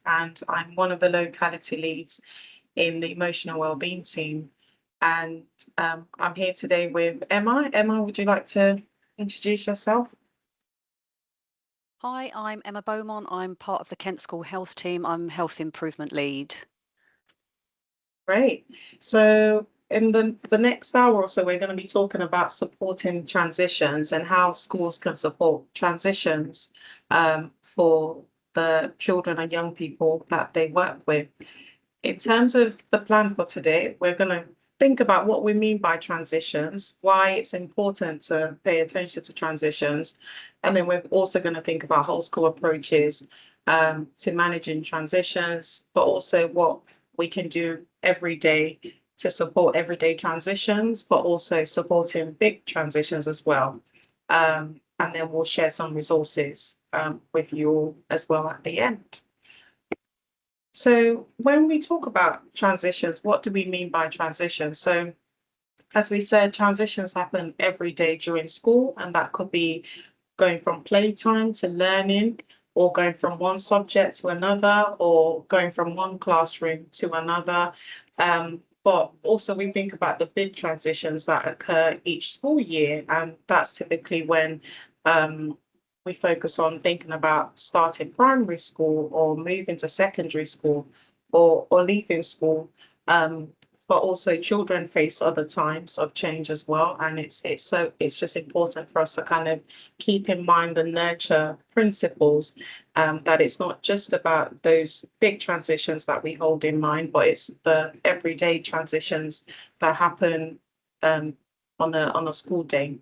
and I'm one of the locality leads in the Emotional Wellbeing Team. And I'm here today with Emma. Emma, would you like to introduce yourself? Hi, I'm Emma Beaumont. I'm part of the Kent School Health Team. I'm Health Improvement Lead. Great. So in the next hour or so, we're going to be talking about supporting transitions and how schools can support transitions for the children and young people that they work with. In terms of the plan for today, we're going to think about what we mean by transitions, why it's important to pay attention to transitions, and then we're also going to think about whole school approaches to managing transitions, but also what we can do every day to support everyday transitions, but also supporting big transitions as well. And then we'll share some resources with you all as well at the end. So when we talk about transitions, what do we mean by transitions? So as we said, transitions happen every day during school, and that could be going from playtime to learning, or going from one subject to another, or going from one classroom to another. But also we think about the big transitions that occur each school year, and that's typically when we focus on thinking about starting primary school or moving to secondary school or leaving school. But also children face other times of change as well. And it's just important for us to kind of keep in mind the nurture principles, that it's not just about those big transitions that we hold in mind, but it's the everyday transitions that happen on a school day.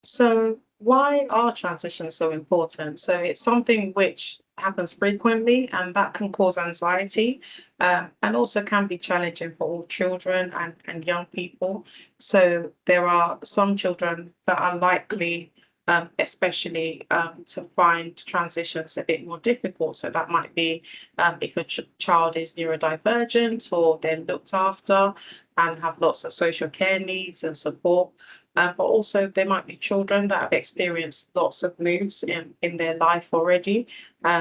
So why are transitions so important? So it's something which happens frequently, and that can cause anxiety, and also can be challenging for all children and young people. So there are some children that are likely, especially to find transitions a bit more difficult. So that might be if a child is neurodivergent or they're looked after and have lots of social care needs and support. But also there might be children that have experienced lots of moves in their life already.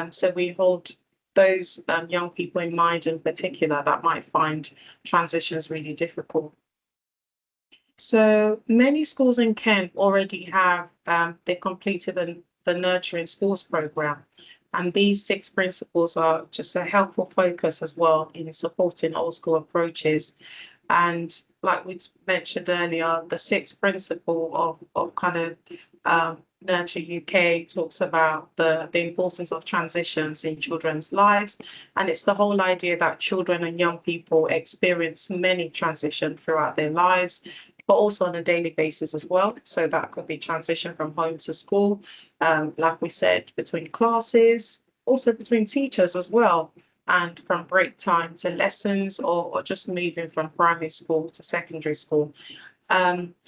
So we hold those young people in mind in particular that might find transitions really difficult. So many schools in Kent already have, they've completed the Nurturing Schools program. And these 6 principles are just a helpful focus as well in supporting old school approaches. And like we mentioned earlier, the 6th principle of kind of Nurture UK talks about the importance of transitions in children's lives. And it's the whole idea that children and young people experience many transitions throughout their lives, but also on a daily basis as well. So that could be transition from home to school, like we said, between classes, also between teachers as well, and from break time to lessons, or just moving from primary school to secondary school.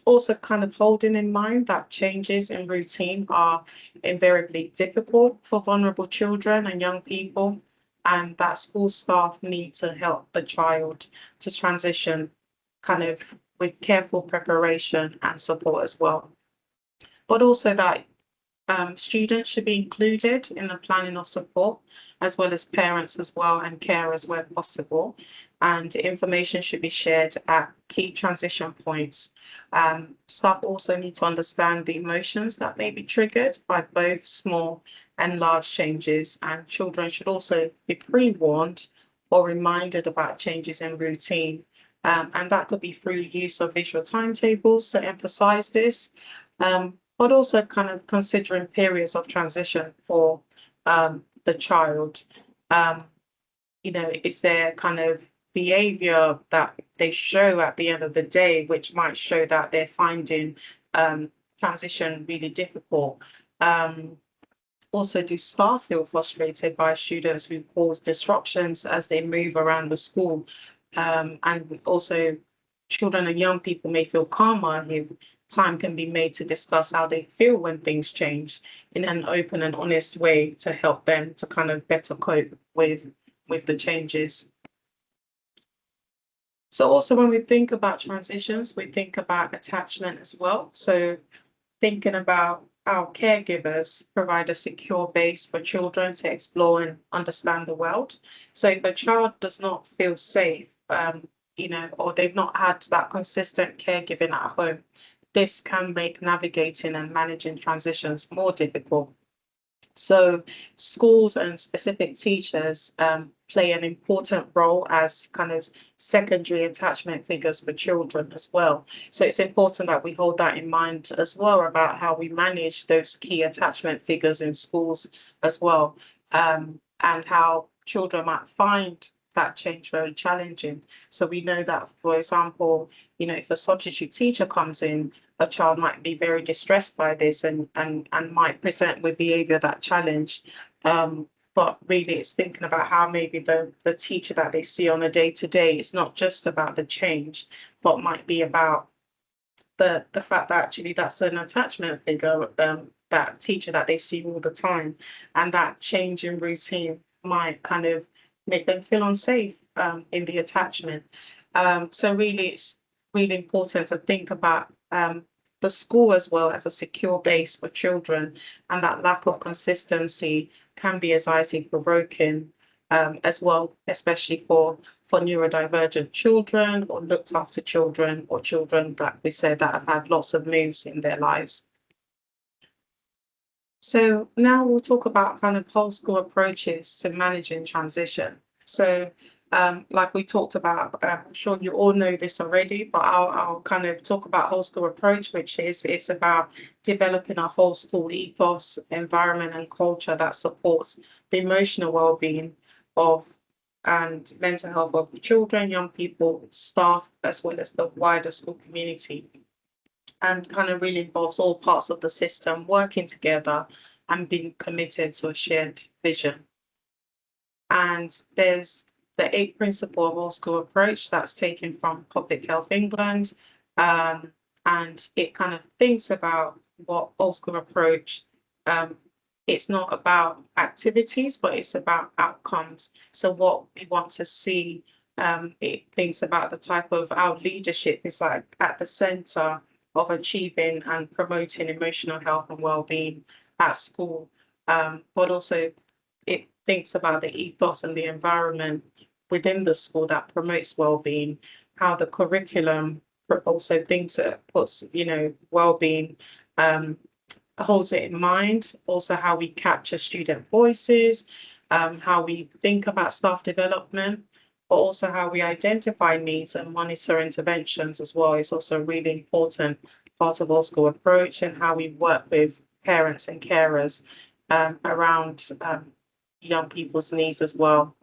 Also kind of holding in mind that changes in routine are invariably difficult for vulnerable children and young people, and that school staff need to help the child to transition kind of with careful preparation and support as well. But also that students should be included in the planning of support, as well as parents as well and carers where possible. And information should be shared at key transition points. Staff also need to understand the emotions that may be triggered by both small and large changes, and children should also be pre-warned or reminded about changes in routine. And that could be through use of visual timetables to emphasize this, but also kind of considering periods of transition for the child. Um, is there kind of behavior that they show at the end of the day, which might show that they're finding transition really difficult? Um, Also, do staff feel frustrated by students who cause disruptions as they move around the school? And also, children and young people may feel calmer if time can be made to discuss how they feel when things change in an open and honest way to help them to kind of better cope with the changes. So also when we think about transitions, we think about attachment as well. So thinking about our caregivers provide a secure base for children to explore and understand the world. So if a child does not feel safe, or they've not had that consistent caregiving at home, this can make navigating and managing transitions more difficult. So schools and specific teachers play an important role as kind of secondary attachment figures for children as well. So it's important that we hold that in mind as well about how we manage those key attachment figures in schools as well, and how children might find that change very challenging. So we know that, for example, if a substitute teacher comes in, a child might be very distressed by this and might present with behavior that challenge. But really it's thinking about how maybe the teacher that they see on a day-to-day, it's not just about the change, but might be about the fact that actually that's an attachment figure, that teacher that they see all the time, and that change in routine might kind of make them feel unsafe in the attachment. So really it's really important to think about the school as well as a secure base for children, and that lack of consistency can be anxiety provoking as well, especially for neurodivergent children or looked after children or children, like we said, that have had lots of moves in their lives. So now we'll talk about kind of whole school approaches to managing transition. So like we talked about, I'm sure you all know this already, but I'll kind of talk about whole school approach, which is it's about developing a whole school ethos, environment and culture that supports the emotional well-being of and mental health of children, young people, staff, as well as the wider school community, and kind of really involves all parts of the system working together and being committed to a shared vision. And there's the 8 principle of whole school approach that's taken from Public Health England. And it kind of thinks about what whole school approach, it's not about activities, but it's about outcomes. So what we want to see, it thinks about the type of our leadership is like at the center of achieving and promoting emotional health and well-being at school. But also it thinks about the ethos and the environment within the school that promotes well-being, how the curriculum also thinks it puts, well-being, holds it in mind, also how we capture student voices, how we think about staff development, but also how we identify needs and monitor interventions as well is also a really important part of whole school approach, and how we work with parents and carers around young people's needs as well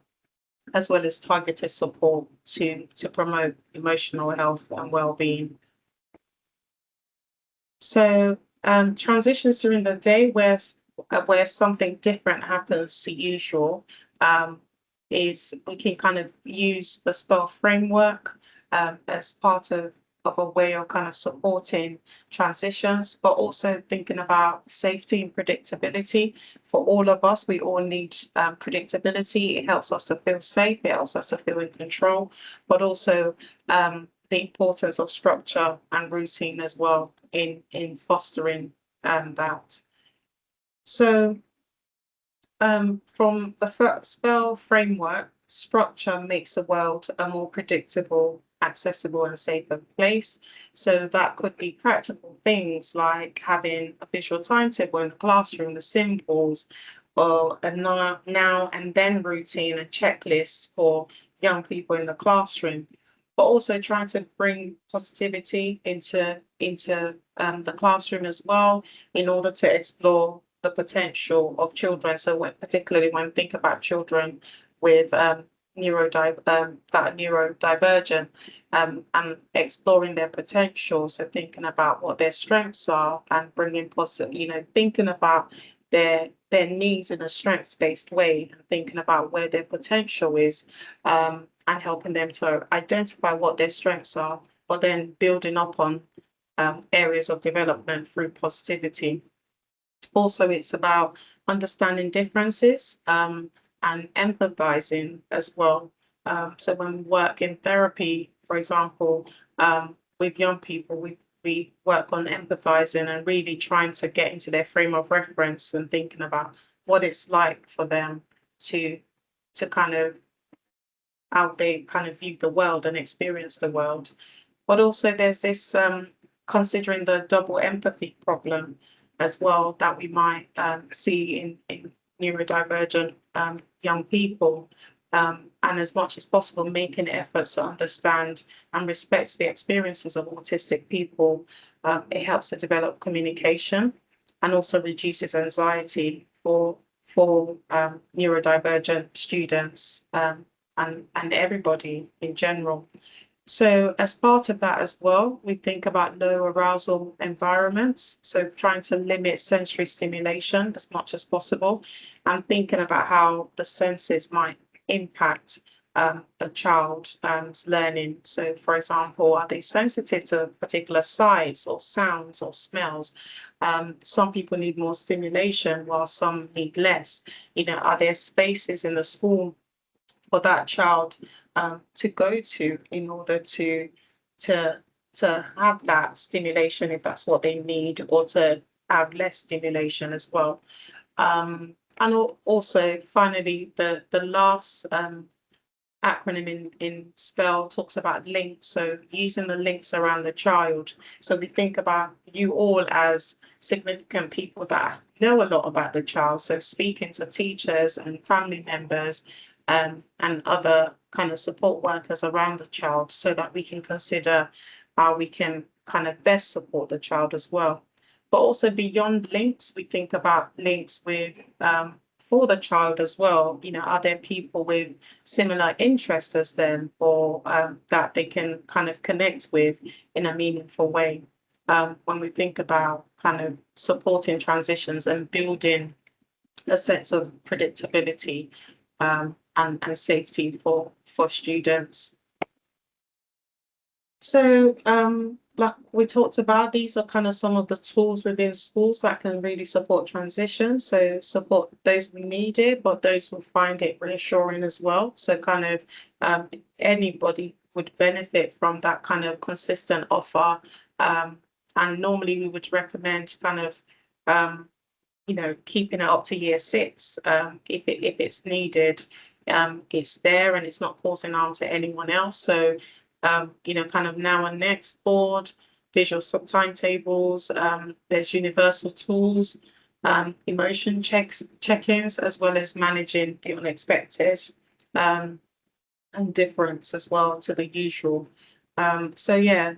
as targeted support to promote emotional health and well-being. So transitions during the day where something different happens to usual, is we can kind of use the SPELL framework as part of a way of kind of supporting transitions, but also thinking about safety and predictability. For all of us, we all need predictability. It helps us to feel safe, it helps us to feel in control, but also the importance of structure and routine as well in fostering that. So from the SPELL framework, structure makes the world a more predictable, accessible and safer place. So that could be practical things like having a visual timetable in the classroom, the symbols, or a now and then routine and checklist for young people in the classroom, but also trying to bring positivity into the classroom as well, in order to explore the potential of children. So particularly when we think about children with that neurodivergent, and exploring their potential. So thinking about what their strengths are and bringing positive, thinking about their needs in a strengths-based way, and thinking about where their potential is, and helping them to identify what their strengths are, but then building up on areas of development through positivity. Also, it's about understanding differences and empathizing as well. So when we work in therapy, for example, with young people, we work on empathizing and really trying to get into their frame of reference and thinking about what it's like for them to kind of how they kind of view the world and experience the world. But also there's this considering the double empathy problem as well that we might see in neurodivergent young people. And as much as possible, making efforts to understand and respect the experiences of autistic people. It helps to develop communication and also reduces anxiety for neurodivergent students and everybody in general. So as part of that as well, we think about low arousal environments. So trying to limit sensory stimulation as much as possible and thinking about how the senses might impact a child's learning. So for example, are they sensitive to particular sights or sounds or smells? Some people need more stimulation while some need less. You know, are there spaces in the school for that child to go to in order to have that stimulation if that's what they need, or to have less stimulation as well. And also, finally, the last acronym in SPELL talks about links, so using the links around the child. So we think about you all as significant people that know a lot about the child, so speaking to teachers and family members and other kind of support workers around the child so that we can consider how we can kind of best support the child as well. But also beyond links, we think about links with for the child as well. You know, are there people with similar interests as them, or that they can kind of connect with in a meaningful way? When we think about kind of supporting transitions and building a sense of predictability and safety for students. So like we talked about, these are kind of some of the tools within schools that can really support transition. So support those who need it, but those who find it reassuring as well. So kind of anybody would benefit from that kind of consistent offer. And normally we would recommend kind of you know, keeping it up to year 6 if it's needed. It's there and it's not causing harm to anyone else. So you know, kind of now and next board, visual timetables, there's universal tools, emotion check-ins, as well as managing the unexpected, and difference as well to the usual. So yeah,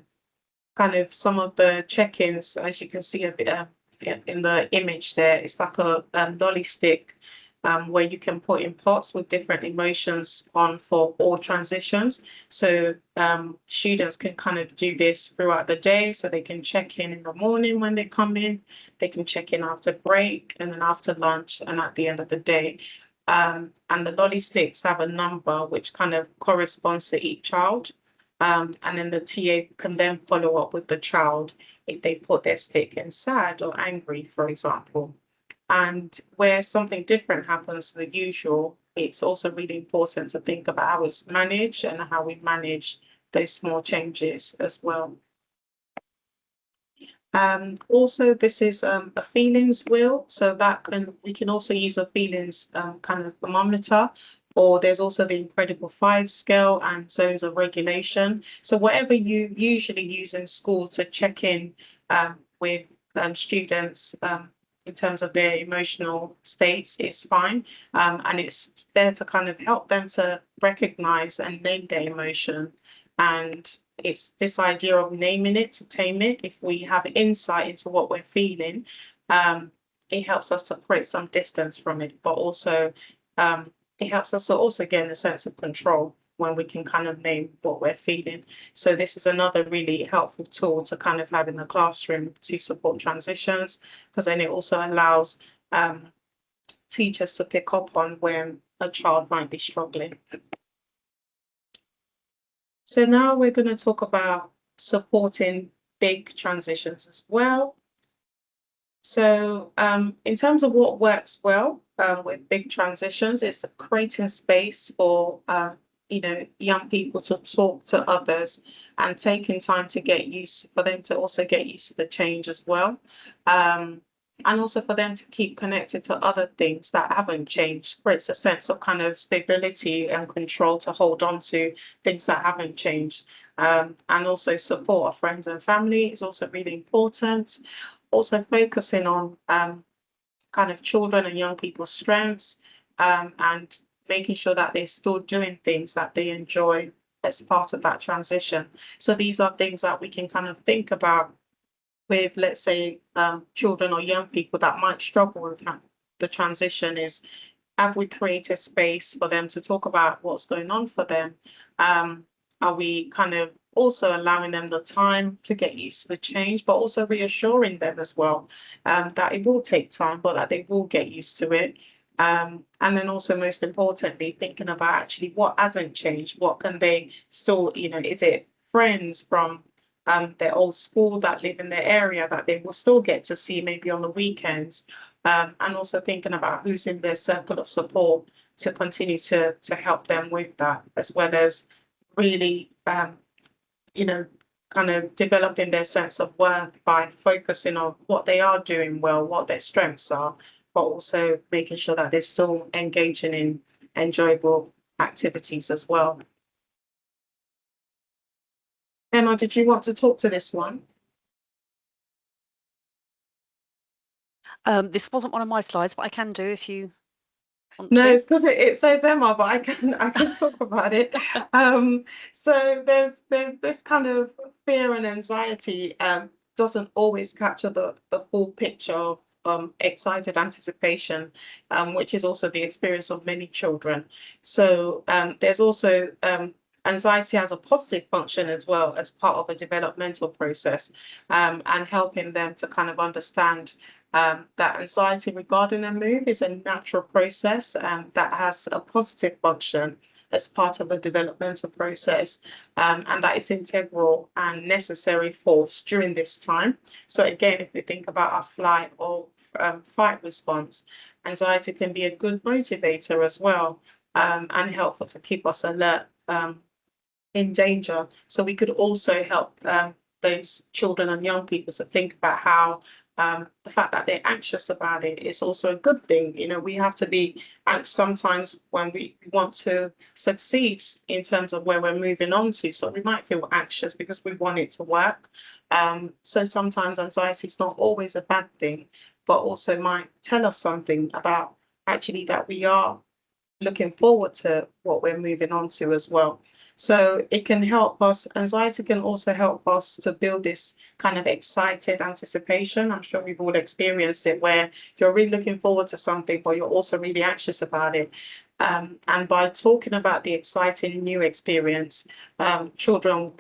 kind of some of the check-ins, as you can see a bit in the image there, it's like a lolly stick where you can put in pots with different emotions on for all transitions. So students can kind of do this throughout the day. So they can check in the morning when they come in, they can check in after break, and then after lunch and at the end of the day. And the lolly sticks have a number which kind of corresponds to each child. And then the TA can then follow up with the child if they put their stick in sad or angry, for example. And where something different happens to the usual, it's also really important to think about how it's managed and how we manage those small changes as well. Also, this is a feelings wheel, so that we can also use a feelings kind of thermometer, or there's also the Incredible 5 scale and zones of regulation. So whatever you usually use in school to check in with students in terms of their emotional states, it's fine. And it's there to kind of help them to recognize and name their emotion. And it's this idea of naming it to tame it. If we have insight into what we're feeling, it helps us to create some distance from it, but also it helps us to also gain a sense of control when we can kind of name what we're feeling. So this is another really helpful tool to kind of have in the classroom to support transitions, because then it also allows teachers to pick up on when a child might be struggling. So now we're going to talk about supporting big transitions as well. So in terms of what works well with big transitions, it's creating space for young people to talk to others, and taking time to for them to also get used to the change as well. And also for them to keep connected to other things that haven't changed, creates a sense of kind of stability and control to hold on to things that haven't changed. And also support of friends and family is also really important. Also focusing on kind of children and young people's strengths, and making sure that they're still doing things that they enjoy as part of that transition. So these are things that we can kind of think about with, let's say, children or young people that might struggle with the transition. Is, have we created space for them to talk about what's going on for them? Are we kind of also allowing them the time to get used to the change, but also reassuring them as well, that it will take time, but that they will get used to it. And then also, most importantly, thinking about actually what hasn't changed. What can they still, is it friends from their old school that live in their area that they will still get to see maybe on the weekends? And also thinking about who's in their circle of support to continue to help them with that, as well as really, kind of developing their sense of worth by focusing on what they are doing well, what their strengths are, but also making sure that they're still engaging in enjoyable activities as well. Emma, did you want to talk to this one? This wasn't one of my slides, but I can do if you want No, to. it's because it says Emma, but I can talk about it. So there's this kind of fear and anxiety doesn't always capture the full picture of excited anticipation, which is also the experience of many children. So there's also anxiety has a positive function as well as part of a developmental process, and helping them to kind of understand that anxiety regarding a move is a natural process, and that has a positive function as part of the developmental process, and that is integral and necessary force during this time. So again, if we think about our flight or fight response, anxiety can be a good motivator as well, and helpful to keep us alert in danger. So we could also help those children and young people to think about how the fact that they're anxious about it is also a good thing. We have to be anxious sometimes when we want to succeed in terms of where we're moving on to. So we might feel anxious because we want it to work. So sometimes anxiety is not always a bad thing, but also might tell us something about actually that we are looking forward to what we're moving on to as well. So it can help us, anxiety can also help us to build this kind of excited anticipation. I'm sure we've all experienced it, where you're really looking forward to something, but you're also really anxious about it. And by talking about the exciting new experience, children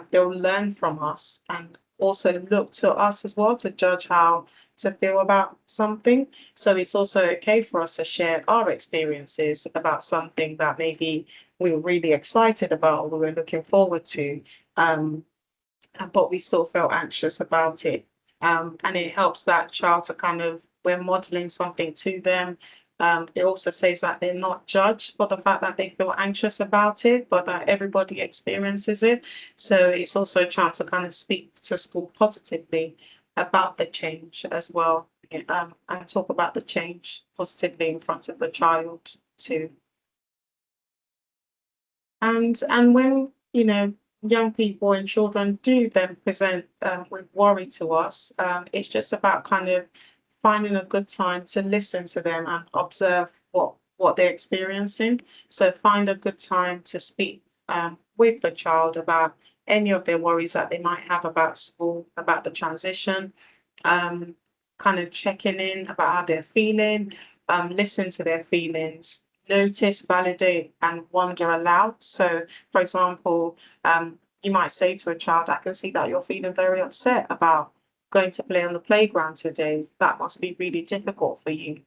they'll learn from us and also look to us as well to judge how to feel about something. So it's also okay for us to share our experiences about something that maybe we were really excited about or we were looking forward to, but we still felt anxious about it. And it helps that child to kind of, we're modeling something to them. It also says that they're not judged for the fact that they feel anxious about it, but that everybody experiences it. So it's also a chance to kind of speak to school positively about the change as well, and talk about the change positively in front of the child too. And when young people and children do then present with worry to us, it's just about kind of finding a good time to listen to them and observe what they're experiencing. So find a good time to speak with the child about any of their worries that they might have about school, about the transition, kind of checking in about how they're feeling, listen to their feelings, notice, validate, and wonder aloud. So, for example, you might say to a child, I can see that you're feeling very upset about going to play on the playground today. That must be really difficult for you.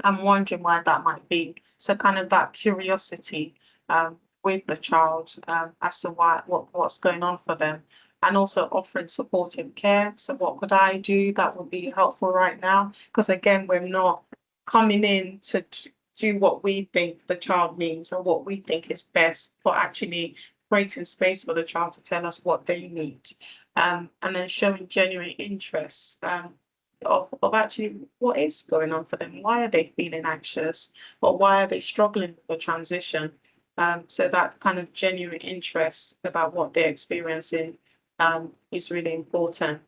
I'm wondering why that might be. So kind of that curiosity with the child as to what's going on for them, and also offering supportive care. So what could I do that would be helpful right now? Because again, we're not coming in do what we think the child needs or what we think is best, but actually creating space for the child to tell us what they need. And then showing genuine interest of actually what is going on for them. Why are they feeling anxious, or why are they struggling with the transition? So that kind of genuine interest about what they're experiencing is really important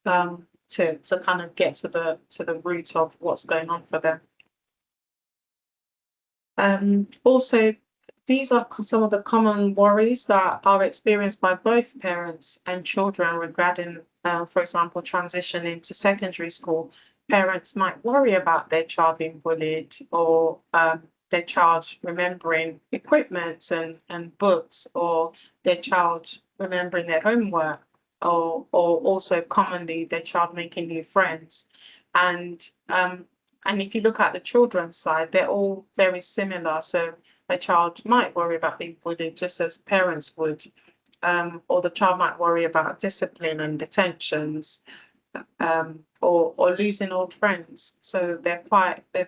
to kind of get to the root of what's going on for them. Also, these are some of the common worries that are experienced by both parents and children regarding, for example, transition into secondary school. Parents might worry about their child being bullied, or their child remembering equipment and books, or their child remembering their homework, or also commonly their child making new friends. And if you look at the children's side, they're all very similar. So a child might worry about being bullied just as parents would, or the child might worry about discipline and detentions, or losing old friends. So they're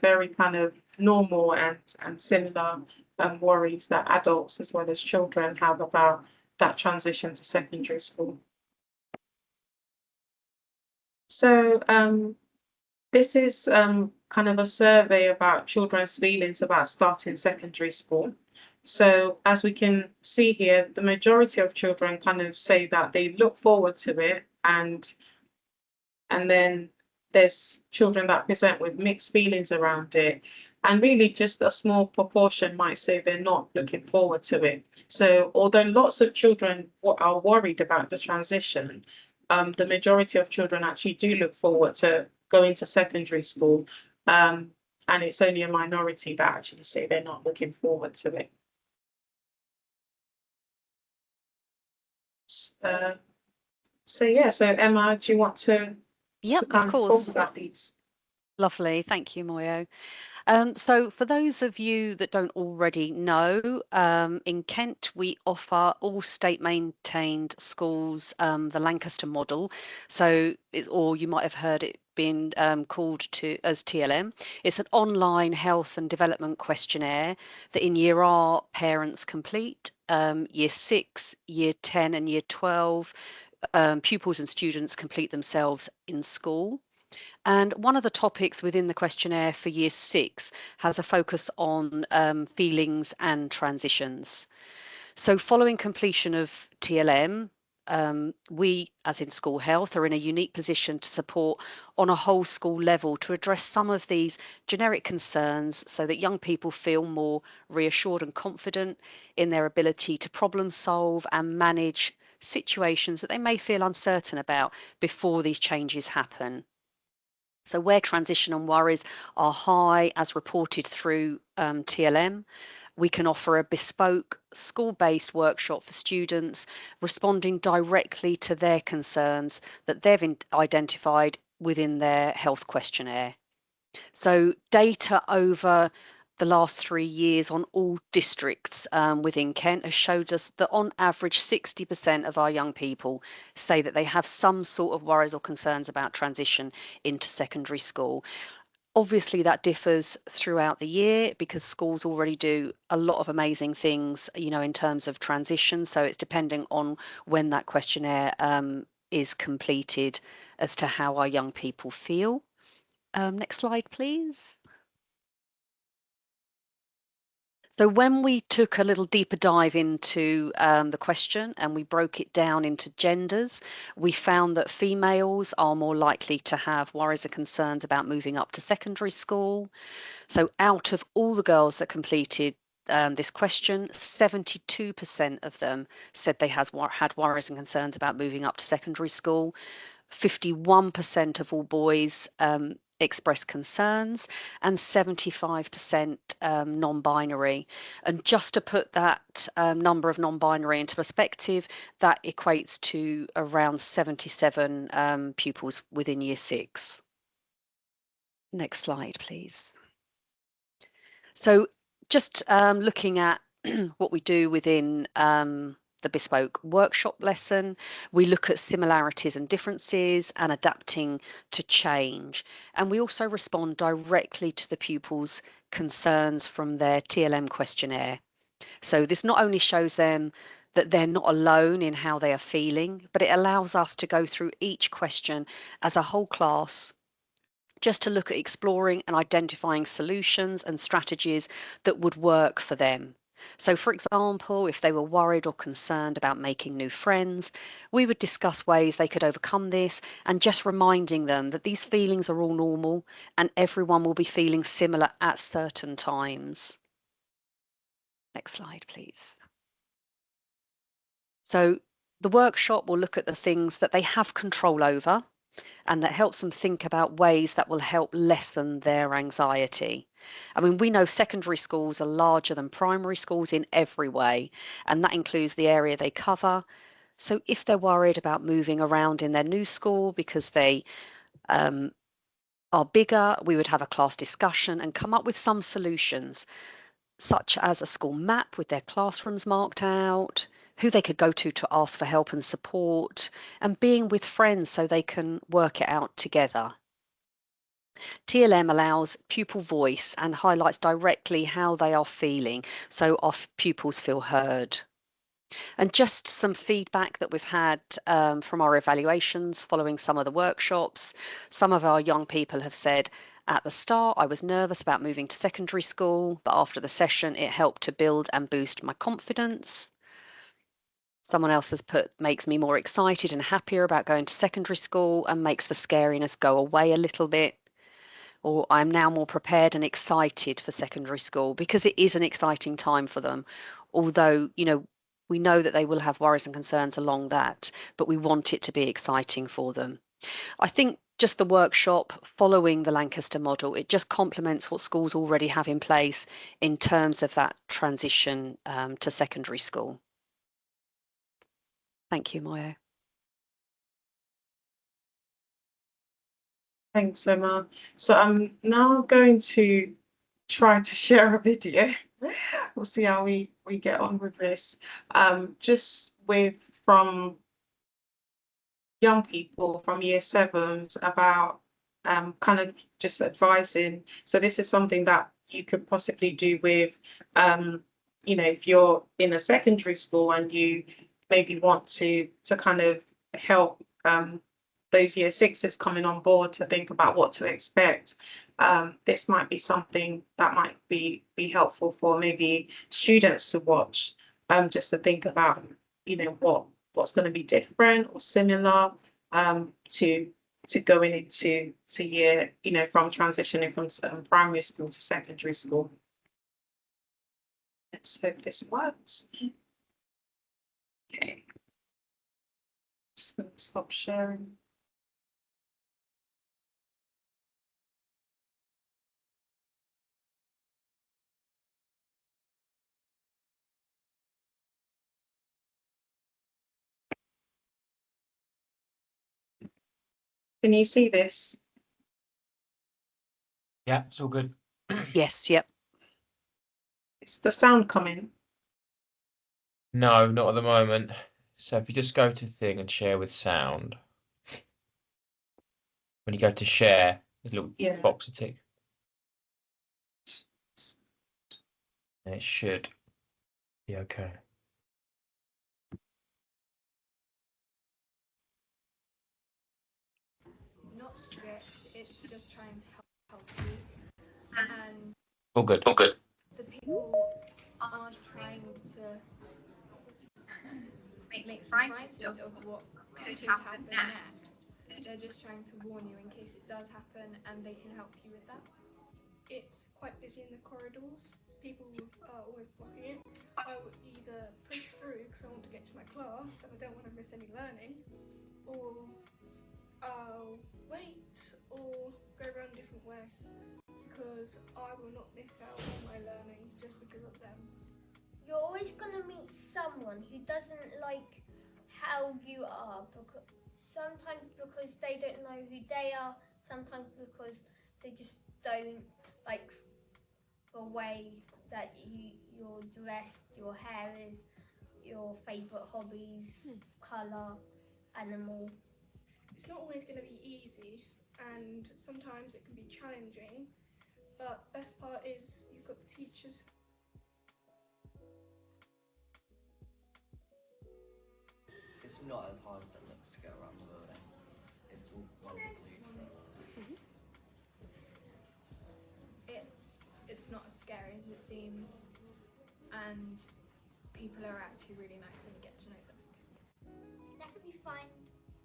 very kind of normal and similar worries that adults as well as children have about that transition to secondary school. So this is kind of a survey about children's feelings about starting secondary school. So as we can see here, the majority of children kind of say that they look forward to it, and then there's children that present with mixed feelings around it. And really just a small proportion might say they're not looking forward to it. So although lots of children are worried about the transition, the majority of children actually do look forward to going to secondary school. And it's only a minority that actually say they're not looking forward to it. So yeah, so Emma, do you want to Yep, of kind of talk course. about these? Lovely. Thank you, Moyo. So for those of you that don't already know, in Kent, we offer all state-maintained schools the Lancaster model. So, or you might have heard it being called as TLM. It's an online health and development questionnaire that in Year R parents complete. Year 6, Year 10 and Year 12 pupils and students complete themselves in school. And one of the topics within the questionnaire for Year 6 has a focus on feelings and transitions. So following completion of TLM, we, as in school health, are in a unique position to support on a whole school level to address some of these generic concerns so that young people feel more reassured and confident in their ability to problem solve and manage situations that they may feel uncertain about before these changes happen. So where transition and worries are high, as reported through TLM, we can offer a bespoke school-based workshop for students, responding directly to their concerns that they've identified within their health questionnaire. So data over the last 3 years on all districts within Kent has showed us that on average 60% of our young people say that they have some sort of worries or concerns about transition into secondary school. Obviously that differs throughout the year because schools already do a lot of amazing things, in terms of transition. So it's depending on when that questionnaire is completed as to how our young people feel. Next slide, please. So when we took a little deeper dive into the question and we broke it down into genders, we found that females are more likely to have worries and concerns about moving up to secondary school. So out of all the girls that completed this question, 72% of them said they had worries and concerns about moving up to secondary school. 51% of all boys express concerns, and 75% non-binary. And just to put that number of non-binary into perspective, that equates to around 77 pupils within Year 6. Next slide, please. So just looking at what we do within the bespoke workshop lesson. We look at similarities and differences and adapting to change. And we also respond directly to the pupils' concerns from their TLM questionnaire. So this not only shows them that they're not alone in how they are feeling, but it allows us to go through each question as a whole class, just to look at exploring and identifying solutions and strategies that would work for them. So, for example, if they were worried or concerned about making new friends, we would discuss ways they could overcome this and just reminding them that these feelings are all normal and everyone will be feeling similar at certain times. Next slide, please. So, the workshop will look at the things that they have control over and that helps them think about ways that will help lessen their anxiety. I mean, we know secondary schools are larger than primary schools in every way, and that includes the area they cover. So if they're worried about moving around in their new school because they are bigger, we would have a class discussion and come up with some solutions, such as a school map with their classrooms marked out, who they could go to ask for help and support, and being with friends so they can work it out together. TLM allows pupil voice and highlights directly how they are feeling, so our pupils feel heard. And just some feedback that we've had from our evaluations following some of the workshops. Some of our young people have said, at the start, I was nervous about moving to secondary school, but after the session, it helped to build and boost my confidence. Someone else has put, makes me more excited and happier about going to secondary school and makes the scariness go away a little bit. Or I'm now more prepared and excited for secondary school because it is an exciting time for them. Although, we know that they will have worries and concerns along that, but we want it to be exciting for them. I think just the workshop following the Lancaster model, it just complements what schools already have in place in terms of that transition to secondary school. Thank you, Moyo. Thanks, Emma. So I'm now going to try to share a video. We'll see how we get on with this. Just from young people from year sevens about kind of just advising. So this is something that you could possibly do with, if you're in a secondary school and you maybe want to kind of help those year sixes coming on board to think about what to expect. This might be something that might be helpful for maybe students to watch, just to think about, what's going to be different or similar to going into year, from transitioning from primary school to secondary school. Let's hope this works. Okay. Just going to stop sharing. Can you see this? Yeah, it's all good. Yes, yep. Is the sound coming? No, not at the moment. So if you just go to thing and share with sound, when you go to share, there's a little box to tick. And it should be okay. Not strict, it's just trying to help you. And All good. All good. the people aren't trying to make you frightened of what could happen next. They're just trying to warn you in case it does happen, and they can help you with that. It's quite busy in the corridors. People are always blocking it. I would either push through because I want to get to my class and I don't want to miss any learning, or I'll wait or go around a different way because I will not miss out on my learning just because of them. You're always going to meet someone who doesn't like how you are, because sometimes because they don't know who they are, sometimes because they just don't like the way that you're dressed, your hair is, your favourite hobbies, colour, animal. It's not always going to be easy, and sometimes it can be challenging, but best part is you've got the teachers. It's not as hard as it looks to get around the building. It's all one big loop. It's not as scary as it seems, and people are actually really nice when you get to know them. Definitely find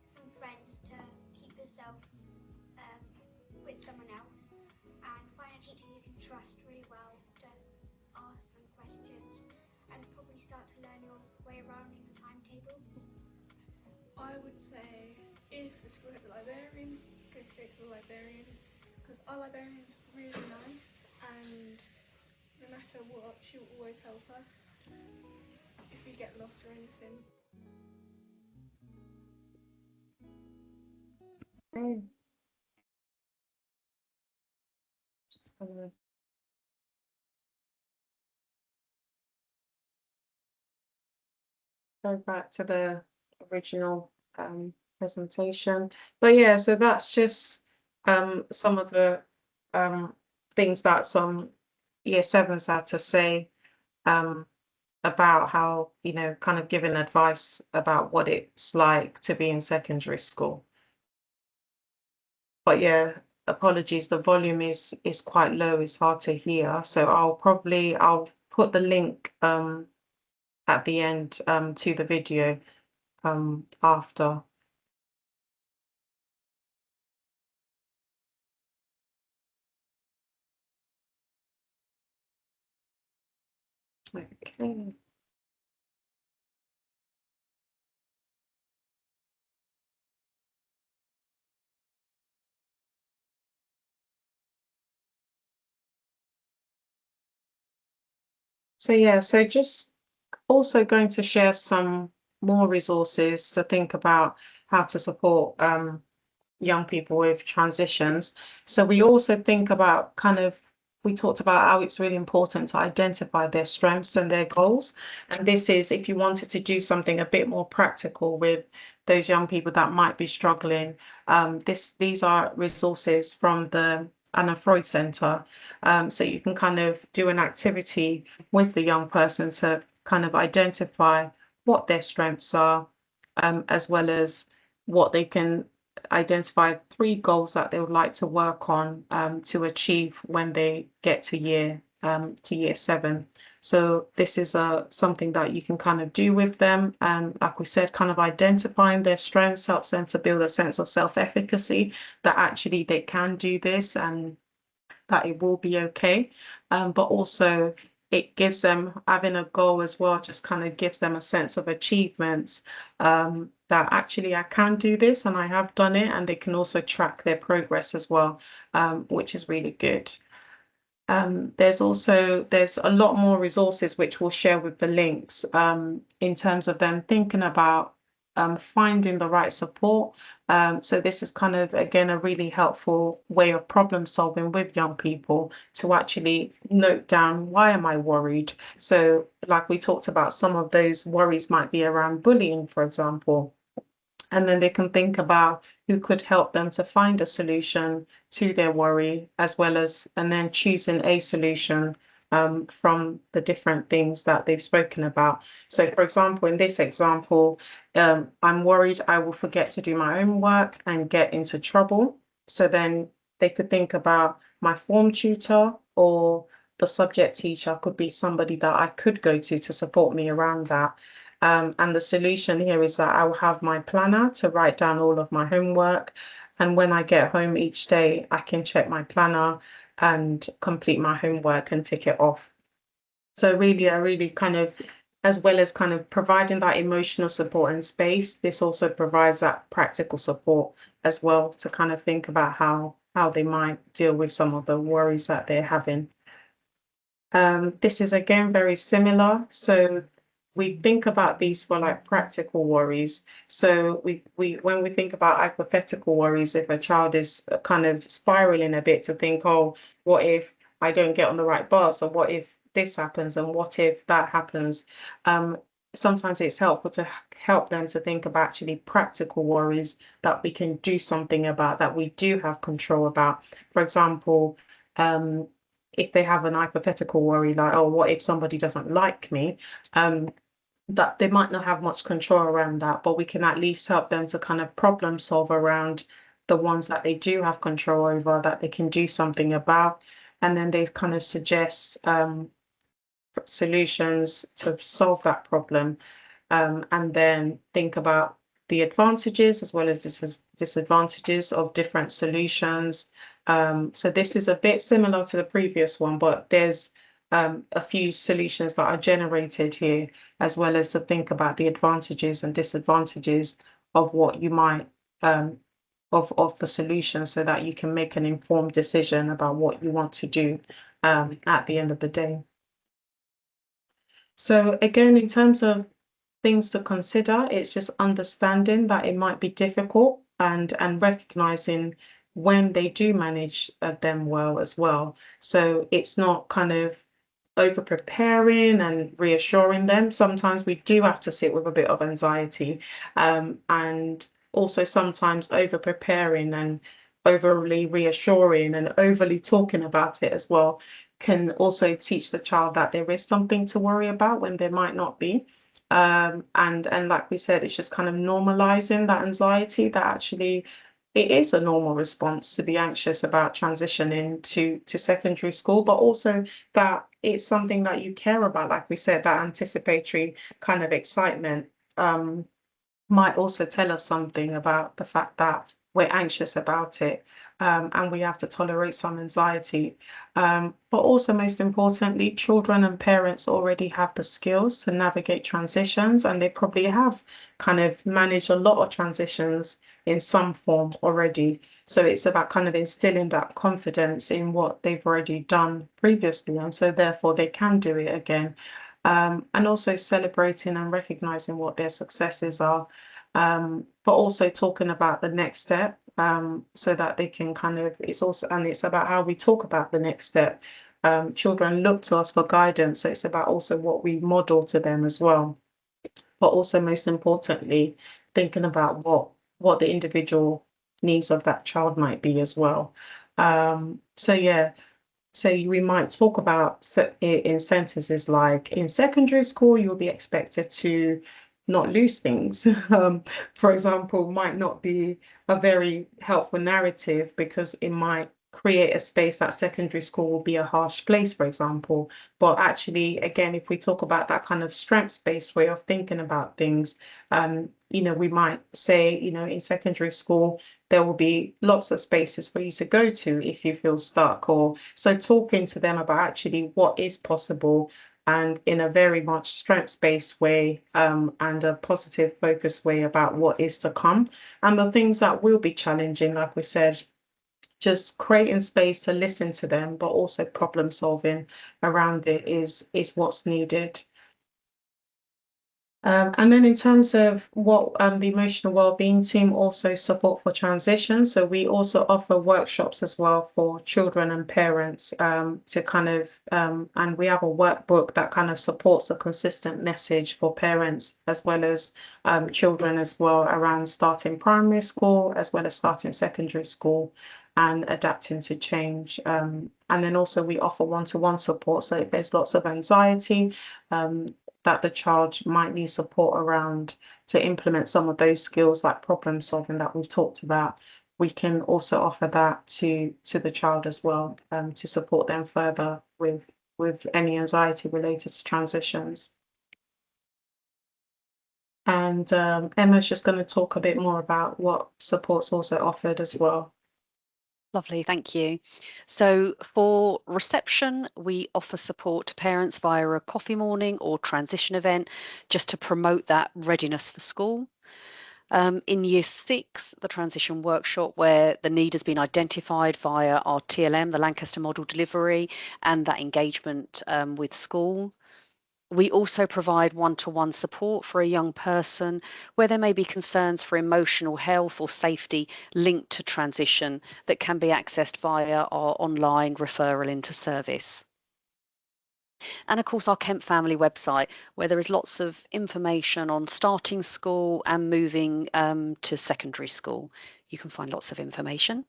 some friends to keep yourself with someone else, and find a teacher you can trust really well to ask them questions, and probably start to learn your way around in a timetable. I would say if the school has a librarian, go straight to the librarian, because our librarian's really nice, and no matter what, she'll always help us if we get lost or anything. Just gonna go back to the original presentation. But yeah, so that's just some of the things that some year sevens had to say about how, you know, kind of giving advice about what it's like to be in secondary school. But yeah, apologies, the volume is quite low, it's hard to hear. So I'll put the link at the end to the video after. Okay. So yeah, so just also going to share some more resources to think about how to support young people with transitions. So we also think about we talked about how it's really important to identify their strengths and their goals. And this is if you wanted to do something a bit more practical with those young people that might be struggling. These are resources from the Anna Freud Center. So you can kind of do an activity with the young person to kind of identify what their strengths are, as well as what they can identify 3 goals that they would like to work on to achieve when they get to year 7. So this is something that you can kind of do with them. Like we said, kind of identifying their strengths helps them to build a sense of self-efficacy that actually they can do this and that it will be okay. But also it gives them, having a goal as well, just kind of gives them a sense of achievements, that actually I can do this and I have done it, and they can also track their progress as well, which is really good. There's a lot more resources which we'll share with the links in terms of them thinking about finding the right support. So this is kind of, again, a really helpful way of problem solving with young people to actually note down, why am I worried? So like we talked about, some of those worries might be around bullying, for example. And then they can think about who could help them to find a solution to their worry, as well as, and then choosing a solution from the different things that they've spoken about. So for example, in this example, I'm worried I will forget to do my homework and get into trouble. So then they could think about my form tutor, or the subject teacher could be somebody that I could go to support me around that. And the solution here is that I will have my planner to write down all of my homework. And when I get home each day, I can check my planner and complete my homework and tick it off. So really kind of, as well as kind of providing that emotional support and space, this also provides that practical support as well to kind of think about how they might deal with some of the worries that they're having. This is again very similar. So we think about these for like practical worries. So when we think about hypothetical worries, if a child is kind of spiraling a bit to think, oh, what if I don't get on the right bus, or what if this happens, and what if that happens? sometimes it's helpful to help them to think of actually practical worries that we can do something about, that we do have control about. For example, if they have an hypothetical worry like, oh, what if somebody doesn't like me? That they might not have much control around that, but we can at least help them to kind of problem solve around the ones that they do have control over, that they can do something about. And then they kind of suggest solutions to solve that problem, and then think about the advantages as well as disadvantages of different solutions. So this is a bit similar to the previous one, but there's a few solutions that are generated here, as well as to think about the advantages and disadvantages of what you might of the solution, so that you can make an informed decision about what you want to do at the end of the day. So again, in terms of things to consider, it's just understanding that it might be difficult, and recognizing when they do manage them well as well. So it's not kind of over preparing and reassuring them. Sometimes we do have to sit with a bit of anxiety, and also sometimes over preparing and overly reassuring and overly talking about it as well can also teach the child that there is something to worry about when there might not be. And like we said, it's just kind of normalizing that anxiety, that actually it is a normal response to be anxious about transitioning to secondary school, but also that it's something that you care about. Like we said, that anticipatory kind of excitement might also tell us something about the fact that we're anxious about it, and we have to tolerate some anxiety. But also, most importantly, children and parents already have the skills to navigate transitions, and they probably have kind of managed a lot of transitions in some form already. So it's about kind of instilling that confidence in what they've already done previously, and so therefore they can do it again. And also celebrating and recognizing what their successes are, but also talking about the next step, so that they can kind of, it's about how we talk about the next step. Children look to us for guidance, so it's about also what we model to them as well. But also, most importantly, thinking about what the individual needs of that child might be as well. So yeah. So we might talk about in sentences like, in secondary school, you'll be expected to not lose things. For example, might not be a very helpful narrative, because it might create a space that secondary school will be a harsh place, for example. But actually, again, if we talk about that kind of strengths-based way of thinking about things, we might say, in secondary school, there will be lots of spaces for you to go to if you feel stuck. Or so talking to them about actually what is possible, and in a very much strengths-based way, and a positive focused way about what is to come, and the things that will be challenging, like we said, just creating space to listen to them, but also problem solving around it is what's needed. And then in terms of what the Emotional Wellbeing Team also support for transition, so we also offer workshops as well for children and parents, to kind of, and we have a workbook that kind of supports a consistent message for parents as well as children as well, around starting primary school as well as starting secondary school and adapting to change. And then also we offer one-to-one support. So if there's lots of anxiety, that the child might need support around to implement some of those skills like problem solving that we've talked about, we can also offer that to the child as well, to support them further with any anxiety related to transitions. And Emma's just going to talk a bit more about what support's also offered as well. Lovely, thank you. So for reception, we offer support to parents via a coffee morning or transition event, just to promote that readiness for school. In year 6, the transition workshop, where the need has been identified via our TLM, the Lancaster Model Delivery, and that engagement with school. We also provide one-to-one support for a young person where there may be concerns for emotional health or safety linked to transition that can be accessed via our online referral into service. and of course our Kent Family website, where there is lots of information on starting school and moving to secondary school. You can find lots of information.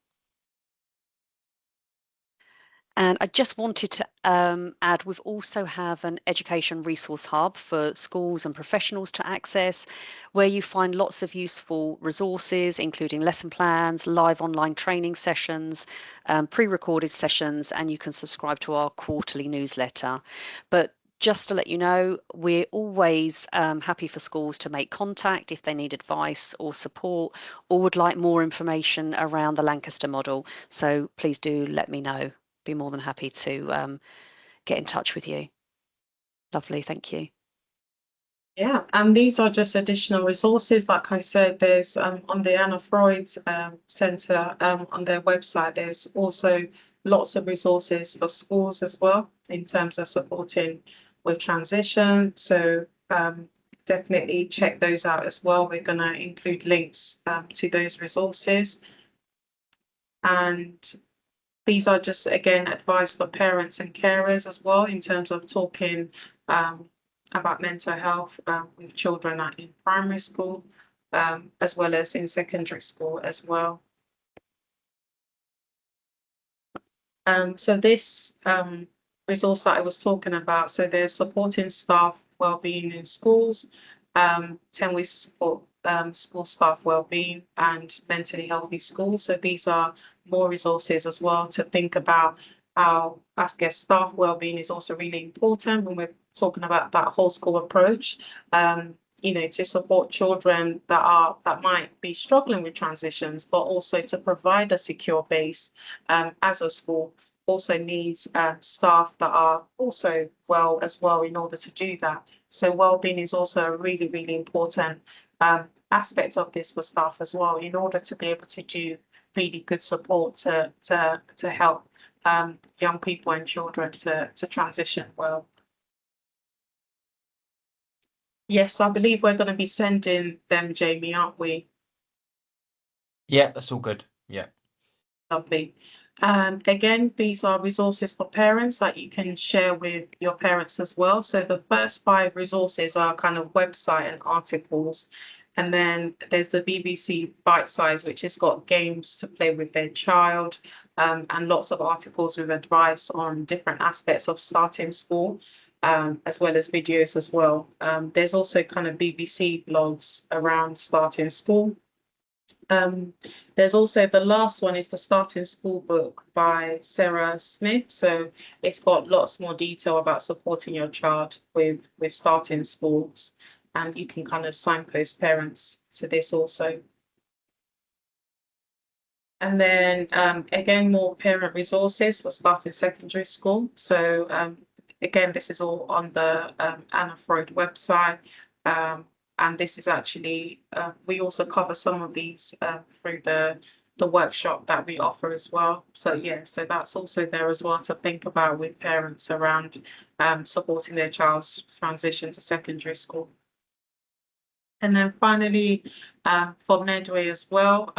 And I just wanted to add, we've also have an education resource hub for schools and professionals to access, where you find lots of useful resources, including lesson plans, live online training sessions, pre-recorded sessions, and you can subscribe to our quarterly newsletter. But just to let you know, we're always happy for schools to make contact if they need advice or support or would like more information around the Lancaster model. So please do let me know. Be more than happy to get in touch with you. Lovely, thank you. Yeah, and these are just additional resources. Like I said, there's on the Anna Freud Centre on their website, there's also lots of resources for schools as well in terms of supporting with transition. So definitely check those out as well. We're going to include links to those resources. And these are just, again, advice for parents and carers as well in terms of talking about mental health with children in primary school, as well as in secondary school as well. So this resource that I was talking about, so there's supporting staff wellbeing in schools, 10 ways to support school staff wellbeing and mentally healthy schools. So these are more resources as well to think about how, I guess, staff wellbeing is also really important when we're talking about that whole school approach. You know, to support children that might be struggling with transitions, but also to provide a secure base as a school also needs staff that are also well as well in order to do that. So wellbeing is also a really, really important aspect of this for staff as well, in order to be able to do really good support to help young people and children to transition well. Yes, I believe we're going to be sending them, Jamie, aren't we? Yeah, that's all good. Yeah. Lovely. Again, these are resources for parents that you can share with your parents as well. So the first 5 resources are kind of website and articles. And then there's the BBC Bite Size, which has got games to play with their child, and lots of articles with advice on different aspects of starting school, as well as videos as well. There's also kind of BBC blogs around starting school. There's also the last one is the Starting School book by Sarah Smith. So it's got lots more detail about supporting your child with starting schools, and you can kind of signpost parents to this also. And then again, more parent resources for starting secondary school. So again, this is all on the Anna Freud website. And this is actually, we also cover some of these through the workshop that we offer as well. So yeah, so that's also there as well to think about with parents around supporting their child's transition to secondary school. And then finally, for Medway as well,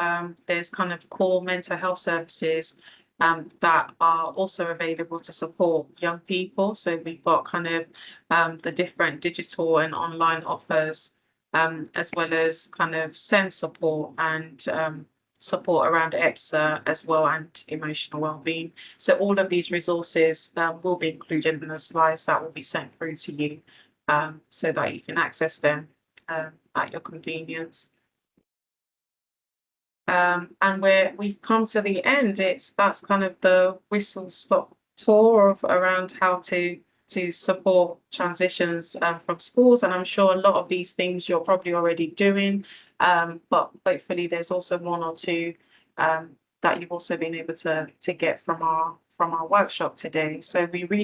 there's kind of core mental health services that are also available to support young people. So we've got kind of the different digital and online offers, as well as kind of SEND support and support around EPSA as well, and emotional wellbeing. So all of these resources will be included in the slides that will be sent through to you, so that you can access them at your convenience. And we've come to the end, that's kind of the whistle-stop tour of around how to support transitions from schools. And I'm sure a lot of these things you're probably already doing, but hopefully there's also 1 or 2 that you've also been able to get from our workshop today. So we really